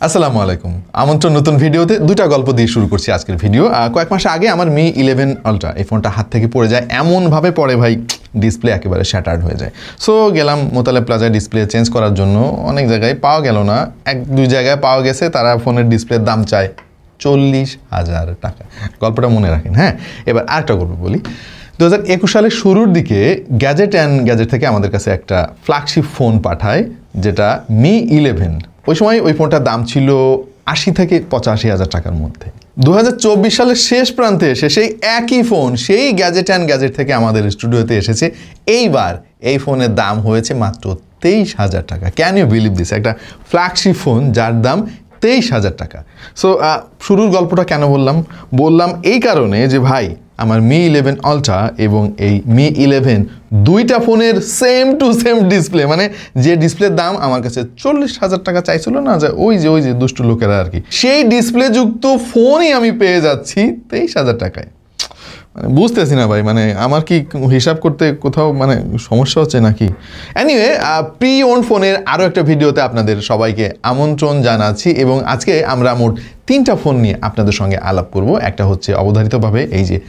আসসালামু আলাইকুম আমন্ত্রণ নতুন ভিডিওতে দুইটা গল্প দিয়ে শুরু করছি আজকের ভিডিও কয়েক মাস আগে আমার Mi 11 Ultra এই ফোনটা হাত থেকে পড়ে যায় এমন ভাবে পড়ে ভাই ডিসপ্লে একেবারে শ্যাটার্ড হয়ে যায় সো গেলাম মোতালেব প্লাজায় ডিসপ্লে চেঞ্জ করার জন্য অনেক জায়গায় পাওয়া গেল না এক দুই জায়গায় পাওয়া গেছে তারা ফোনের ডিসপ্লের দাম চায় 40,000 টাকা গল্পটা মনে রাখেন হ্যাঁ এবার আরেকটা গল্প বলি 2021 সালের শুরুর দিকে গ্যাজেট অ্যান্ড গ্যাজেট থেকে আমাদের কাছে একটা ফ্ল্যাগশিপ ফোন পাঠায় যেটা Mi 11 ওই সময় ওই ফোনটার দাম ছিল 80 থেকে 85,000 টাকার মধ্যে 2024 সালের শেষ প্রান্তে এসে সেই একই ফোন সেই গ্যাজেট অ্যান্ড গ্যাজেট থেকে আমাদের স্টুডিওতে এসেছে এইবার এই ফোনের দাম হয়েছে মাত্র 23,000 টাকা ক্যান ইউ বিলিভ দিস একটা ফ্ল্যাগশিপ ফোন যার দাম 23,000 টাকা সো শুরুর গল্পটা কেন বললাম এই কারণে যে ভাই আমার Mi 11 Ultra এবং এই Mi 11 দুইটা ফোনের সেম টু সেম ডিসপ্লে মানে যে ডিসপ্লের দাম আমার কাছে 40,000 টাকা চাইছিল না যে ওই যে দুষ্টু লোকেরা আর কি সেই ডিসপ্লে যুক্ত ফোনই আমি পেয়ে যাচ্ছি 23,000 টাকায় মানে বুঝতেছি না ভাই মানে আমার কি হিসাব করতে কোথাও মানে সমস্যা হচ্ছে নাকি এনিওয়ে প্রি ওন ফোনের আরও একটা ভিডিওতে আপনাদের সবাইকে আমন্ত্রণ জানাচ্ছি এবং আজকে আমরা মোট 3টা ফোন নিয়ে আপনাদের সঙ্গে আলাপ করব একটা হচ্ছে অবধারিতভাবে এই যে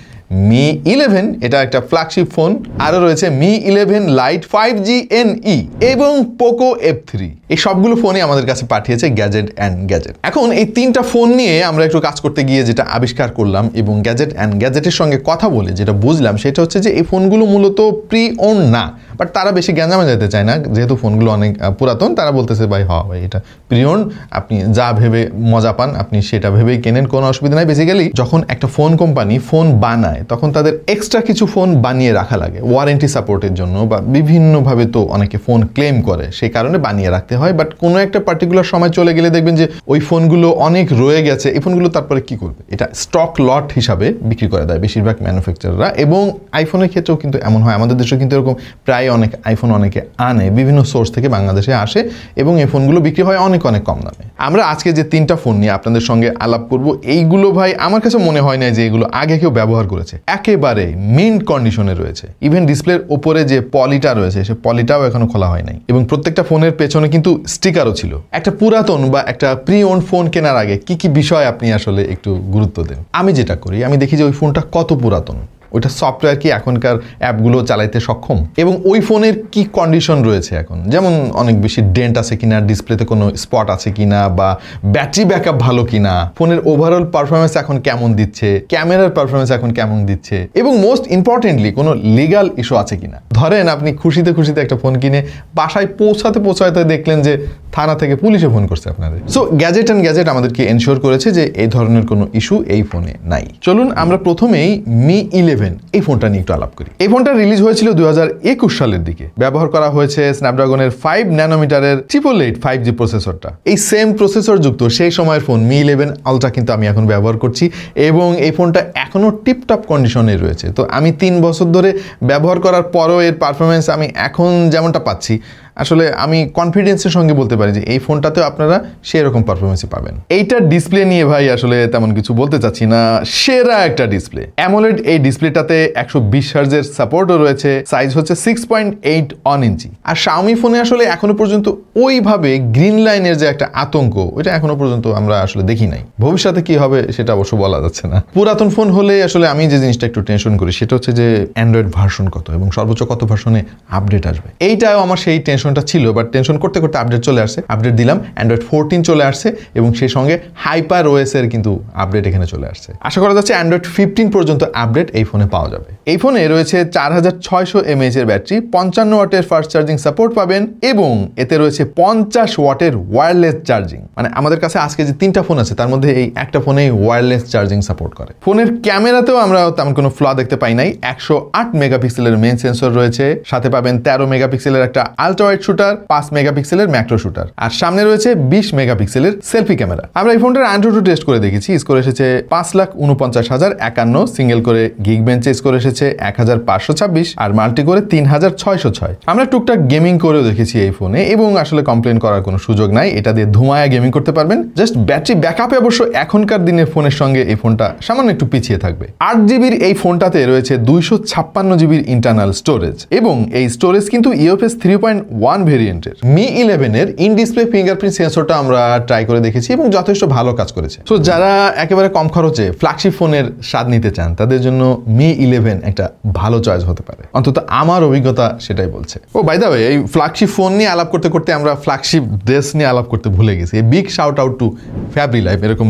Mi 11 এটা একটা ফ্ল্যাগশিপ ফোন আরও রয়েছে Mi 11 Lite 5G NE এবং Poco F3 এই সবগুলো ফোনই আমাদের কাছে পাঠিয়েছে গ্যাজেট অ্যান্ড গ্যাজেট এখন এই 3টা ফোন নিয়ে আমরা একটু কাজ করতে গিয়ে যেটা আবিষ্কার করলাম এবং গ্যাজেট অ্যান্ড গ্যাজেটের সঙ্গে কথা বলে যেটা বুঝলাম সেটা হচ্ছে যে এই ফোনগুলো মূলত প্রি ওন না বাট তারা বেশি গ্যাঞ্জামে যেতে চায় না যেহেতু ফোনগুলো অনেক পুরাতন তারা বলতেছে ভাই ভাই এটা প্রি ওন আপনি যা ভেবে মজা পান আপনি সেটা ভেবেই কেনেন কোনো অসুবিধা নাই বেসিক্যালি যখন একটা ফোন কোম্পানি ফোন বানায় তখন তাদের এক্সট্রা কিছু ফোন বানিয়ে রাখা লাগে ওয়ারেন্টি সাপোর্টের জন্য বা বিভিন্নভাবে তো অনেকে ফোন ক্লেম করে সেই কারণে বানিয়ে রাখতে হয় বাট কোনো একটা পার্টিকুলার সময় চলে গেলে দেখবেন যে ওই ফোনগুলো অনেক রয়ে গেছে এই ফোনগুলো তারপরে কি করবে এটা স্টক লট হিসাবে বিক্রি করে দেয় বেশিরভাগ ম্যানুফ্যাকচারাররা এবং আইফোনের ক্ষেত্রেও কিন্তু এমন হয় আমাদের দেশে কিন্তু এরকম প্রায় অনেক আইফোন অনেকে আনে বিভিন্ন সোর্স থেকে বাংলাদেশে আসে এবং এই ফোনগুলো বিক্রি হয় অনেক কম দামে আমরা আজকে যে 3টা ফোন নিয়ে আপনাদের সঙ্গে আলাপ করব এইগুলো ভাই আমার কাছে মনে হয় না যে এগুলো আগে কেউ ব্যবহার করেছে একেবারে মিন্ট কন্ডিশনে রয়েছে ইভেন ডিসপ্লের উপরে যে পলিটা রয়েছে সে পলিটাও এখনো খোলা হয় নাই এবং প্রত্যেকটা ফোনের পেছনে কিন্তু স্টিকারও ছিল একটা পুরাতন বা একটা প্রি ওন ফোন কেনার আগে কি বিষয় আপনি আসলে একটু গুরুত্ব দেন আমি যেটা করি আমি দেখি যে ওই ফোনটা কত পুরাতন ওইটা সফটওয়্যার কি এখনকার অ্যাপগুলো চালাইতে সক্ষম এবং ওই ফোনের কি কন্ডিশন রয়েছে এখন যেমন অনেক বেশি ডেন্ট আছে কিনা ডিসপ্লেতে কোনো স্পট আছে কিনা বা ব্যাটারি ব্যাকআপ ভালো কিনা ফোনের ওভারঅল পারফরমেন্স এখন কেমন দিচ্ছে ক্যামেরার পারফরমেন্স এখন কেমন দিচ্ছে এবং মোস্ট ইম্পর্টেন্টলি কোনো লিগাল ইস্যু আছে কিনা ধরেন আপনি খুশিতে একটা ফোন কিনে বাসায় পৌঁছাতে দেখলেন যে থানা থেকে পুলিশে ফোন করছে আপনাদের সো গ্যাজেট অ্যান্ড গ্যাজেট আমাদেরকে এনশিওর করেছে যে এই ধরনের কোনো ইস্যু এই ফোনে নাই চলুন আমরা প্রথমেই Mi 11 এই ফোনটা নিয়ে একটু আলাপ করি এই ফোনটা রিলিজ হয়েছিল 2021 সালের দিকে ব্যবহার করা হয়েছে স্ন্যাপড্রাগনের 5 ন্যানোমিটারের 888 5G প্রসেসরটা এই সেম প্রসেসর যুক্ত সেই সময়ের ফোন Mi 11 Ultra কিন্তু আমি এখন ব্যবহার করছি এবং এই ফোনটা এখনো টিপটপ কন্ডিশনে রয়েছে তো আমি 3 বছর ধরে ব্যবহার করার পরও এর পারফরমেন্স আমি এখন যেমনটা পাচ্ছি আসলে আমি কনফিডেন্সের সঙ্গে বলতে পারি যে এই ফোনটাতেও আপনারা সেরকম পারফরমেন্সই পাবেন এইটার ডিসপ্লে নিয়ে ভাই আসলে তেমন কিছু বলতে চাচ্ছি না সেরা একটা ডিসপ্লে অ্যামোলেড এই ডিসপ্লেটাতে 120 হার্জের সাপোর্টও রয়েছে সাইজ হচ্ছে 6.8 অন ইঞ্চি আর Xiaomi ফোনে আসলে এখনো পর্যন্ত ওইভাবে গ্রিন লাইনের যে একটা আতঙ্ক ওইটা এখনো পর্যন্ত আমরা আসলে দেখি নাই ভবিষ্যতে কি হবে সেটা অবশ্য বলা যাচ্ছে না পুরাতন ফোন হলে আসলে আমি যে জিনিসটা একটু টেনশন করি সেটা হচ্ছে যে অ্যান্ড্রয়েড ভার্সন কত এবং সর্বোচ্চ কত ভার্সনে আপডেট আসবে এইটাও আমার সেই টেনশনটা ছিল বাট টেনশন করতে আপডেট চলে আসছে আপডেট দিলাম অ্যান্ড্রয়েড 14 চলে আসছে এবং সেই সঙ্গে হাইপার ওএস এর কিন্তু আপডেট এখানে চলে আসছে আশা করা যাচ্ছে অ্যান্ড্রয়েড 15 পর্যন্ত আপডেট এই ফোনে পাওয়া যাবে এই ফোনে রয়েছে 4600 mAh এর ব্যাটারি 55 ওয়াটের ফাস্ট চার্জিং সাপোর্ট পাবেন এবং এতে রয়েছে 50 ওয়াটের ওয়্যারলেস চার্জিং মানে আমাদের কাছে আজকে যে 3টা ফোন আছে তার মধ্যে এই একটা ফোনেই ওয়্যারলেস চার্জিং সাপোর্ট করে ফোনের ক্যামেরাতেও আমরা তেমন কোনো ফ্ল দেখতে পাই নাই 108 মেগাপিক্সেলের মেইন সেন্সর রয়েছে সাথে পাবেন 13 মেগাপিক্সেলের একটা আলট্রা ওয়াইড শুটার 5 মেগাপিক্সেলের ম্যাক্রো শুটার আর সামনে রয়েছে 20 মেগাপিক্সেলের সেলফি ক্যামেরা আমরা এই ফোনটার অ্যান্ড্রয়েড টেস্ট করে দেখেছি স্কোর এসেছে 5,49,051 সিঙ্গেল করে গিগবেঞ্চে স্কোর এসেছে 1,526 আর মাল্টি করে 3,606 আমরা টুকটাক গেমিং করেও দেখেছি এই ফোনে এবং আসলে কমপ্লেন করার কোনো সুযোগ নাই এটা দিয়ে ধুমায়া গেমিং করতে পারবেন জাস্ট ব্যাটারি ব্যাকআপে অবশ্য এখনকার দিনের ফোনের সঙ্গে এই ফোনটা সামান্য একটু পিছিয়ে থাকবে 8GB এই ফোনটাতে রয়েছে 256GB ইন্টারনাল স্টোরেজ এবং এই স্টোরেজ কিন্তু UFS 3.1 1 ভেরিয়েন্টের মি 11 এর ইন ডিসপ্লে ফিঙ্গারপ্রিন্ট সেন্সরটা আমরা ট্রাই করে দেখেছি এবং যথেষ্ট ভালো কাজ করেছে। সো যারা একেবারে কম খরচে ফ্ল্যাগশিপ ফোনের স্বাদ নিতে চান তাদের জন্য মি 11 একটা ভালো চয়েস হতে পারে, অন্তত আমার অভিজ্ঞতা সেটাই বলছে। ও বাই দ্য ওয়ে, এই ফ্ল্যাগশিপ ফোন নিয়ে আলাপ করতে করতে আমরা ফ্ল্যাগশিপ ড্রেস নিয়ে আলাপ করতে ভুলে গেছি। Big shout out to Fabrilife. এরকম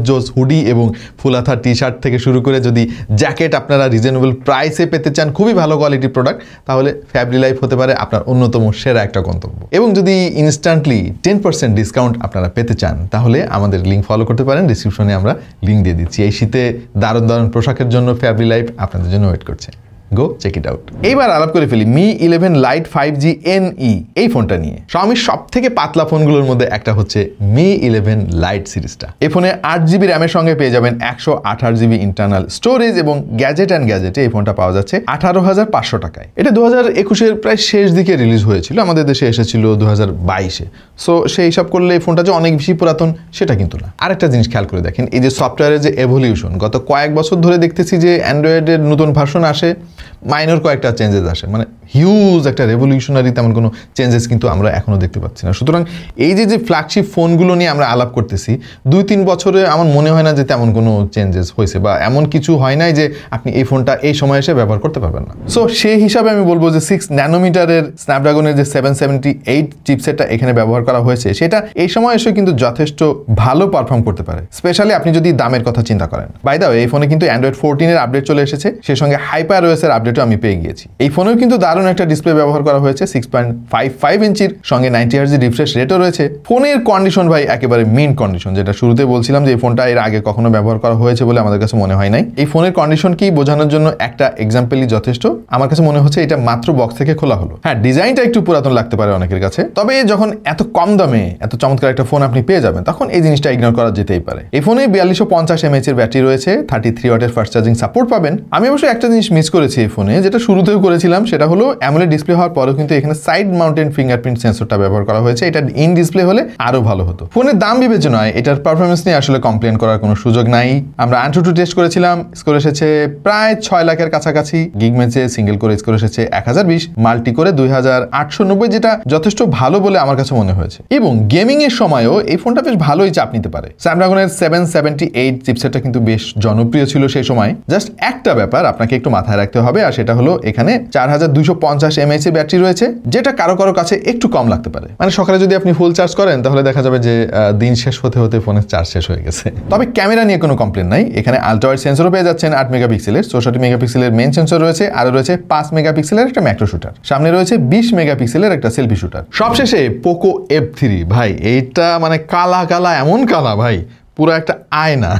জোস হুডি এবং ফুলাথা টি শার্ট থেকে শুরু করে যদি জ্যাকেট আপনারা রিজনেবল প্রাইসে পেতে চান, খুবই ভালো কোয়ালিটি প্রোডাক্ট, তাহলে ফ্যাব্রি লাইফ হতে পারে আপনার অন্যতম সেরা একটা গন্তব্য। এবং যদি ইনস্ট্যান্টলি 10% ডিসকাউন্ট আপনারা পেতে চান তাহলে আমাদের লিঙ্ক ফলো করতে পারেন, ডিসক্রিপশনে আমরা লিঙ্ক দিয়ে দিচ্ছি। এই শীতে দারুণ দারুণ পোশাকের জন্য ফ্যাব্রি লাইফ আপনাদের জন্য ওয়েট করছে। Go check it out. এইবার আলাপ করে ফেলি মি 11 লাইট 5G NE এই ফোনটা নিয়ে। Xiaomi সব থেকে পাতলা ফোনগুলোর মধ্যে একটা হচ্ছে মি 11 লাইট সিরিজটা। এই ফোনে 8GB র্যামের সঙ্গে পেয়ে যাবেন 128GB ইন্টারনাল স্টোরেজ এবং গ্যাজেটে এই ফোনটা পাওয়া যাচ্ছে 18,500 টাকায়। এটা 2021-এর প্রায় শেষ দিকে রিলিজ হয়েছিল, আমাদের দেশে এসেছিল 2022-এ। সো সেই হিসাব করলে এই ফোনটা যে অনেক বেশি পুরাতন সেটা কিন্তু না। আরেকটা জিনিস খেয়াল করে দেখেন, এই যে সফটওয়্যারের যে এভলিউশন, গত কয়েক বছর ধরে দেখতেছি যে অ্যান্ড্রয়েডের নতুন ভার্সন আসে, মাইনর কয়েকটা চেঞ্জেস আসে, মানে হিউজ একটা রেভলিউশনারি তেমন কোনো চেঞ্জেস কিন্তু আমরা এখনও দেখতে পাচ্ছি না। সুতরাং এই যে ফ্ল্যাগশিপ ফোনগুলো নিয়ে আমরা আলাপ করতেছি, 2-3 বছরে আমার মনে হয় না যে তেমন কোনো চেঞ্জেস হয়েছে বা এমন কিছু হয় নাই যে আপনি এই ফোনটা এই সময় এসে ব্যবহার করতে পারবেন না। সো সেই হিসাবে আমি বলবো যে 6 ন্যানোমিটারের স্ন্যাপড্রাগনের যে 778 চিপসেটটা এখানে ব্যবহার করা হয়েছে সেটা এই সময় এসে কিন্তু যথেষ্ট ভালো পারফর্ম করতে পারে, স্পেশালি আপনি যদি দামের কথা চিন্তা করেন। বাই দ্য ওয়ে, এই ফোনে কিন্তু অ্যান্ড্রয়েড 14-এর আপডেট চলে এসেছে, সেই সঙ্গে HyperOS এর আপডেটও আমি পেয়ে গিয়েছি। এই ফোনেও কিন্তু দারুণ একটা ডিসপ্লে ব্যবহার করা হয়েছে, 6.55 ইঞ্চির সঙ্গে 90Hz রিফ্রেশ রেটও রয়েছে। ফোনের কন্ডিশন ভাই একেবারে মিন্ট কন্ডিশন, যেটা শুরুতে বলছিলাম যে এই ফোনটা এর আগে কখনো ব্যবহার করা হয়েছে বলে আমাদের কাছে মনে হয় নাই। এই ফোনের কন্ডিশন কি বোঝানোর জন্য একটা এক্সাম্পলই যথেষ্ট। আমার কাছে মনে হচ্ছে এটা মাত্র বক্স থেকে খোলা হলো। হ্যাঁ, ডিজাইনটা একটু পুরাতন লাগতে পারে অনেকের কাছে, তবে যখন এত কম দামে এত চমৎকার একটা ফোন আপনি পেয়ে যাবেন তখন এই জিনিসটা ইগনোর করা যেতেই পারে। এই ফোনে 4250 mAh এর ব্যাটারি রয়েছে, 33 ওয়াটের ফাস্ট চার্জিং সাপোর্ট পাবেন। আমি অবশ্য একটা জিনিস মিস করেছি এই ফোনে, যেটা শুরুতেও করেছিলাম, সেটা হলো অ্যামোলেড ডিসপ্লে হওয়ার পরেও কিন্তু এখানে সাইড মাউন্টেড ফিঙ্গারপ্রিন্ট সেন্সরটা ব্যবহার করা হয়েছে। এটা ইন ডিসপ্লে হলে আরো ভালো হতো। ফোনের দাম বিবেচনায় এটার পারফরমেন্স নিয়ে আসলে কমপ্লেন করার কোনো সুযোগ নাই। আমরা AnTuTu টেস্ট করেছিলাম, স্কোর এসেছে প্রায় 6 লাখের কাছাকাছি। গিগমেচে সিঙ্গেল করে স্কোর এসেছে 1020, মাল্টি করে 2890, যেটা যথেষ্ট ভালো বলে আমার কাছে মনে হয়েছে। এবং গেমিং এর সময়ও এই ফোনটা বেশ ভালোই চাপ নিতে পারে। স্ন্যাপড্রাগনের 778 চিপসেটটা কিন্তু বেশ জনপ্রিয় ছিল সেই সময়। জাস্ট একটা ব্যাপার আপনাকে একটু মাথায় রাখতে হবে, আর সেটা হলো এখানে 4250 mAh এর ব্যাটারি রয়েছে, যেটা কারো কারো কাছে একটু কম লাগতে পারে। মানে সকালে যদি আপনি ফুল চার্জ করেন তাহলে দেখা যাবে যে দিন শেষ হতে হতে ফোনের চার্জ শেষ হয়ে গেছে। তবে ক্যামেরা নিয়ে কোনো কমপ্লেন নাই। এখানে আলট্রা ওয়াইড সেন্সরও পেয়ে যাচ্ছেন 8 মেগাপিক্সেলের, 64 মেগাপিক্সেলের মেইন সেন্সর রয়েছে, আর রয়েছে 5 মেগাপিক্সেলের একটা ম্যাক্রো শুটার, সামনে রয়েছে 20 মেগাপিক্সেলের একটা সেলফি শুটার। সবশেষে পোকো F3 ভাই, এইটা মানে কালা কালা, এমন কালা ভাই, পুরো একটা আয়না।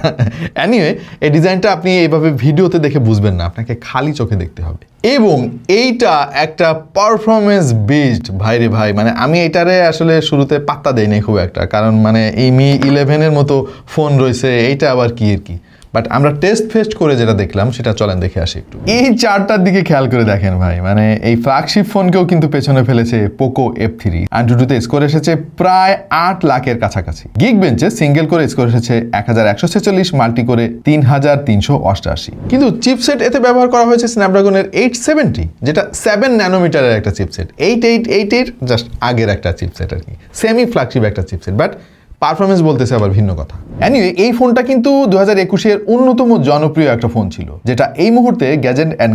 এনিওয়ে, এই ডিজাইনটা আপনি এইভাবে ভিডিওতে দেখে বুঝবেন না, আপনাকে খালি চোখে দেখতে হবে। এবং এইটা একটা পারফরমেন্স বেসড ভাই রে ভাই, মানে আমি এটারে আসলে শুরুতে পাত্তা দেই নাই খুব একটা, কারণ মানে এই মি 11-এর মতো ফোন রয়েছে, এইটা আবার কি আর কি। বাট আমরা টেস্ট ফেস্ট করে যেটা দেখলাম সেটা চলেন দেখে আসি একটু। এই চারটার দিকে খেয়াল করে দেখেন ভাই, মানে এই ফ্ল্যাগশিপ ফোনকেও কিন্তু পেছনে ফেলেছে পোকো F3। AnTuTu-তে স্কোর এসেছে প্রায় 8 লাখের কাছাকাছি। গিগবেঞ্চে সিঙ্গেল করে স্কোর এসেছে 1146, মাল্টি করে 3388। কিন্তু চিপসেট এতে ব্যবহার করা হয়েছে স্ন্যাপড্রাগনের 870, যেটা 7 ন্যানোমিটারের একটা চিপসেট। 8888 জাস্ট আগের একটা চিপসেট আর কি, সেমি ফ্ল্যাগশিপ একটা চিপসেট, বাট পারফরমেন্স বলতেছে আবার ভিন্ন কথা। এনিওয়ে, এই ফোনটা কিন্তু 2021-এর অন্যতম জনপ্রিয় একটা ফোন ছিল, যেটা এই মুহূর্তে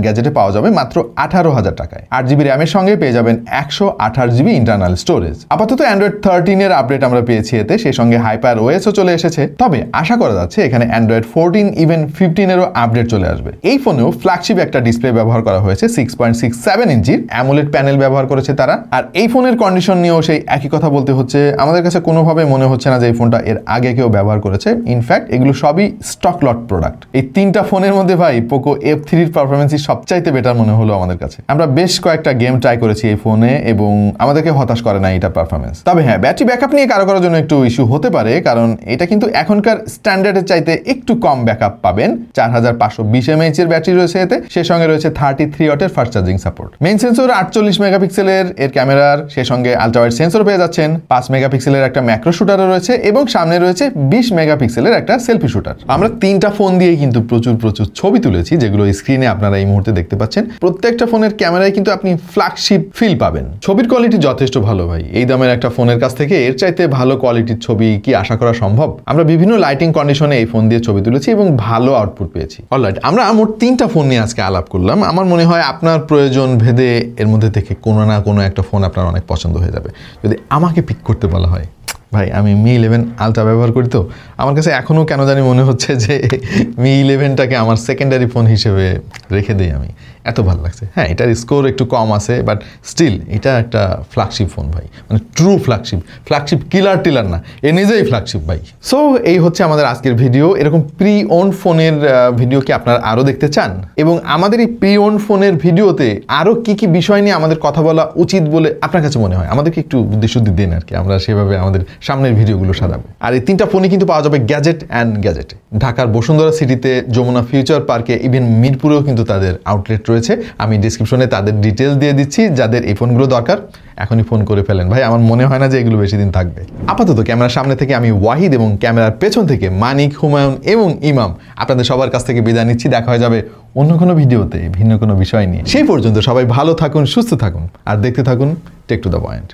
গ্যাজেটে পাওয়া যাবে মাত্র 18,000 টাকায়। 8GB র্যামের সঙ্গে পেয়ে যাবেন 128GB ইন্টারনাল স্টোরেজ। আপাতত অ্যান্ড্রয়েড 13-এর আপডেট আমরা পেয়েছি এতে, সেই সঙ্গে HyperOS-ও চলে এসেছে। তবে আশা করা যাচ্ছে এখানে অ্যান্ড্রয়েড 14, ইভেন 15-এরও আপডেট চলে আসবে। এই ফোনেও ফ্ল্যাগশিপ একটা ডিসপ্লে ব্যবহার করা হয়েছে, 6.67 ইঞ্চির অ্যামোলেড প্যানেল ব্যবহার করেছে তারা। আর এই ফোনের কন্ডিশন নিয়েও সেই একই কথা বলতে হচ্ছে, আমাদের কাছে কোনোভাবে মনে হচ্ছে না যে এই ফোনটা এর আগে কেউ ব্যবহার করেছে। ইনফ্যাক্ট এগুলো সবই স্টক লট প্রোডাক্ট। এই 3টা ফোনের মধ্যে ভাই পোকো F3-র পারফরমেন্সই সবচাইতে বেটার মনে হলো আমাদের কাছে। আমরা বেশ কয়েকটা গেম ট্রাই করেছি এই ফোনে এবং আমাদেরকে হতাশ করে না এটা পারফরমেন্স। তবে হ্যাঁ, ব্যাটারি ব্যাকআপ নিয়ে কারো কারোর জন্য একটু ইস্যু হতে পারে, কারণ এটা কিন্তু এখনকার স্ট্যান্ডার্ডের চাইতে একটু কম ব্যাকআপ পাবেন। 4520 mAh এর ব্যাটারি রয়েছে এতে, সে সঙ্গে রয়েছে 33 ওয়াটের fast charging support. Main sensor 48 মেগাপিক্সেলের এর ক্যামেরার, সে সঙ্গে আলট্রা ওয়াইড সেন্সর পেয়ে যাচ্ছেন, 5 মেগাপিক্সেলের একটা ম্যাক্রো শুটারও রয়েছে এবং সামনে রয়েছে 20 মেগাপিক্সেলের একটা সেলফি শুটার। আমরা 3টা ফোন দিয়ে কিন্তু প্রচুর ছবি তুলেছি, যেগুলো স্ক্রিনে আপনারা এই মুহূর্তে দেখতে পাচ্ছেন। প্রত্যেকটা ফোনের ক্যামেরায় কিন্তু আপনি ফ্ল্যাগশিপ ফিল পাবেন। ছবির কোয়ালিটি যথেষ্ট ভালো ভাই। এই দামের একটা ফোনের কাছ থেকে এর চাইতে ভালো কোয়ালিটির ছবি কি আশা করা সম্ভব? আমরা বিভিন্ন লাইটিং কন্ডিশনে এই ফোন দিয়ে ছবি তুলেছি এবং ভালো আউটপুট পেয়েছি। অলরাইট, আমরা মোট 3টা ফোন নিয়ে আজকে আলাপ করলাম। আমার মনে হয় আপনার প্রয়োজন ভেদে এর মধ্যে থেকে কোনো না কোনো একটা ফোন আপনার অনেক পছন্দ হয়ে যাবে। যদি আমাকে পিক করতে বলা হয়, ভাই আমি Mi 11 আলট্রা ব্যবহার করি, তো আমার কাছে এখনও কেন জানি মনে হচ্ছে যে Mi 11টাকে আমার সেকেন্ডারি ফোন হিসেবে রেখে দিই আমি। এত ভালো লাগছে। হ্যাঁ, এটার স্কোর একটু কম আছে, বাট স্টিল এটা একটা ফ্ল্যাগশিপ ফোন ভাই, মানে ট্রু ফ্ল্যাগশিপ কিলার না, এ নিজেই ফ্ল্যাগশিপ ভাই। সো এই হচ্ছে আমাদের আজকের ভিডিও। এরকম প্রি ওন ফোনের ভিডিও কি আপনারা আরও দেখতে চান? এবং আমাদের এই প্রি ওন ফোনের ভিডিওতে আরও কি বিষয় নিয়ে আমাদের কথা বলা উচিত বলে আপনার কাছে মনে হয়? আমাদেরকে একটু বুদ্ধি দিন আর কি, আমরা সেভাবে আমাদের সামনের ভিডিওগুলো সাজাবো। আর এই 3টা ফোনই কিন্তু পাওয়া যাবে গ্যাজেট অ্যান্ড গ্যাজেটে। ঢাকার বসুন্ধরা সিটিতে, যমুনা ফিউচার পার্কে, ইভেন মিরপুরেও কিন্তু তাদের আউটলেট রয়েছে। আমি ডিসক্রিপশনে তাদের ডিটেলস দিয়ে দিচ্ছি। যাদের এই ফোনগুলো দরকার এখনই ফোন করে ফেলেন ভাই, আমার মনে হয় না যে এগুলো বেশি দিন থাকবে। আপাতত ক্যামেরার সামনে থেকে আমি ওয়াহিদ এবং ক্যামেরার পেছন থেকে মানিক, হুমায়ুন এবং ইমাম আপনাদের সবার কাছ থেকে বিদায় নিচ্ছি। দেখা হয়ে যাবে অন্য কোনো ভিডিওতে ভিন্ন কোনো বিষয় নিয়ে। সেই পর্যন্ত সবাই ভালো থাকুন, সুস্থ থাকুন আর দেখতে থাকুন টেক টু দ্য পয়েন্ট।